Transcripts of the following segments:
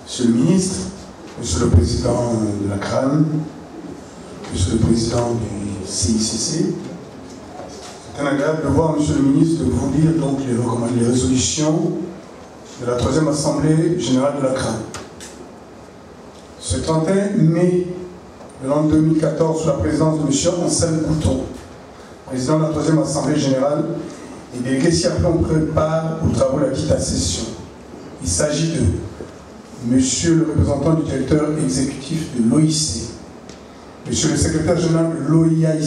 Monsieur le ministre, Monsieur le Président de la CRAN, Monsieur le Président du CICC, c'est agréable de voir, Monsieur le ministre, de vous lire donc les résolutions de la 3e Assemblée Générale de la CRAN. Ce 31 mai de l'an 2014, sous la présidence de M. Anselme Couton, président de la 3e Assemblée Générale, et délégué ci-après ont pris part aux travaux de la dite session. Il s'agit de Monsieur le représentant du directeur exécutif de l'OIC, Monsieur le secrétaire général de l'OIAC,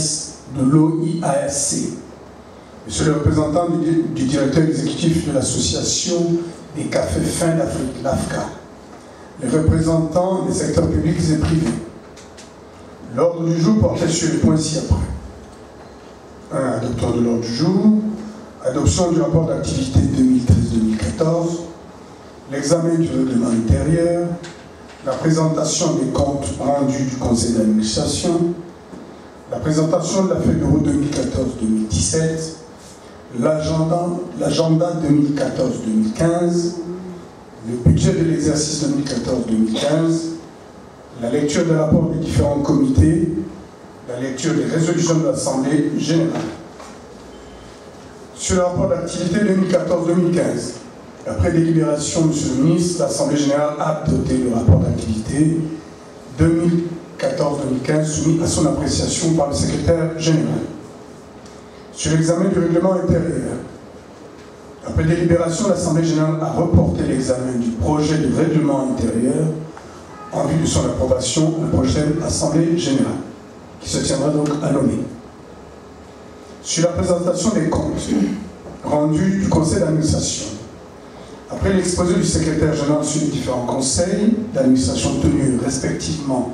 Monsieur le représentant du directeur exécutif de l'association des cafés fins d'Afrique, l'AFCA, les représentants des secteurs publics et privés. L'ordre du jour portait sur les points ci-après. 1. Adoption de l'ordre du jour. Adoption du rapport d'activité 2013-2014. L'examen du règlement intérieur. La présentation des comptes rendus du conseil d'administration. La présentation de la feuille de route 2014-2017. L'agenda 2014-2015. Le budget de l'exercice 2014-2015. La lecture des rapports des différents comités. La lecture des résolutions de l'Assemblée générale. Sur le rapport d'activité 2014-2015, après délibération, Monsieur le ministre, l'Assemblée générale a adopté le rapport d'activité 2014-2015 soumis à son appréciation par le secrétaire général. Sur l'examen du règlement intérieur, après délibération, l'Assemblée générale a reporté l'examen du projet de règlement intérieur en vue de son approbation à la prochaine Assemblée générale, qui se tiendra donc à Lomé. Sur la présentation des comptes rendus du conseil d'administration, après l'exposé du secrétaire général sur les différents conseils d'administration tenus respectivement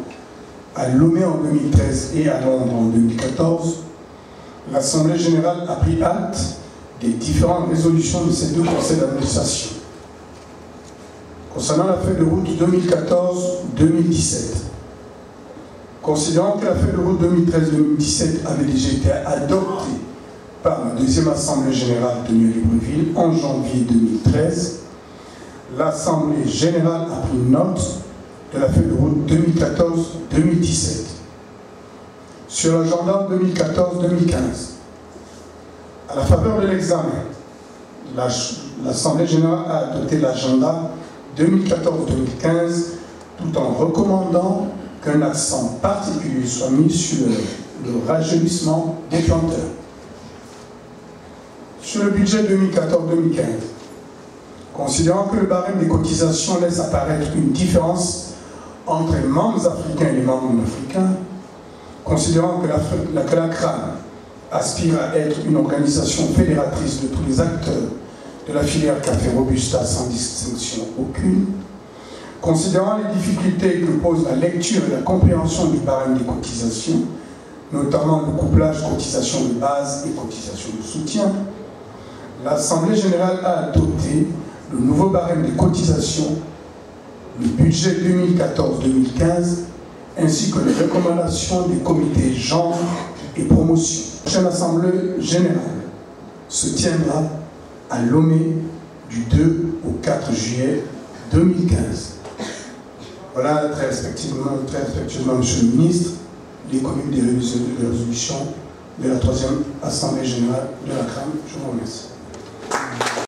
à Lomé en 2013 et à Londres en 2014, l'Assemblée générale a pris acte des différentes résolutions de ces deux conseils d'administration. Concernant la feuille de route 2014-2017, considérant que la feuille de route 2013-2017 avait déjà été adoptée par la 2e Assemblée générale tenue à Libreville en janvier 2013, l'Assemblée générale a pris note de la feuille de route 2014-2017. Sur l'agenda 2014-2015, à la faveur de l'examen, l'Assemblée générale a adopté l'agenda 2014-2015 tout en recommandant qu'un accent particulier soit mis sur le rajeunissement des planteurs. Sur le budget 2014-2015, considérant que le barème des cotisations laisse apparaître une différence entre les membres africains et les membres non africains, considérant que la CRAN aspire à être une organisation fédératrice de tous les acteurs de la filière café Robusta sans distinction aucune, considérant les difficultés que pose la lecture et la compréhension du barème des cotisations, notamment le couplage cotisation de base et cotisation de soutien, l'Assemblée générale a adopté le nouveau barème des cotisations, le budget 2014-2015, ainsi que les recommandations des comités genre et promotion. La prochaine Assemblée générale se tiendra à Lomé du 2 au 4 juillet 2015. Voilà, très respectueusement, Monsieur le ministre, les communes des résolutions de la 3e Assemblée générale de la CRAN. Je vous remercie.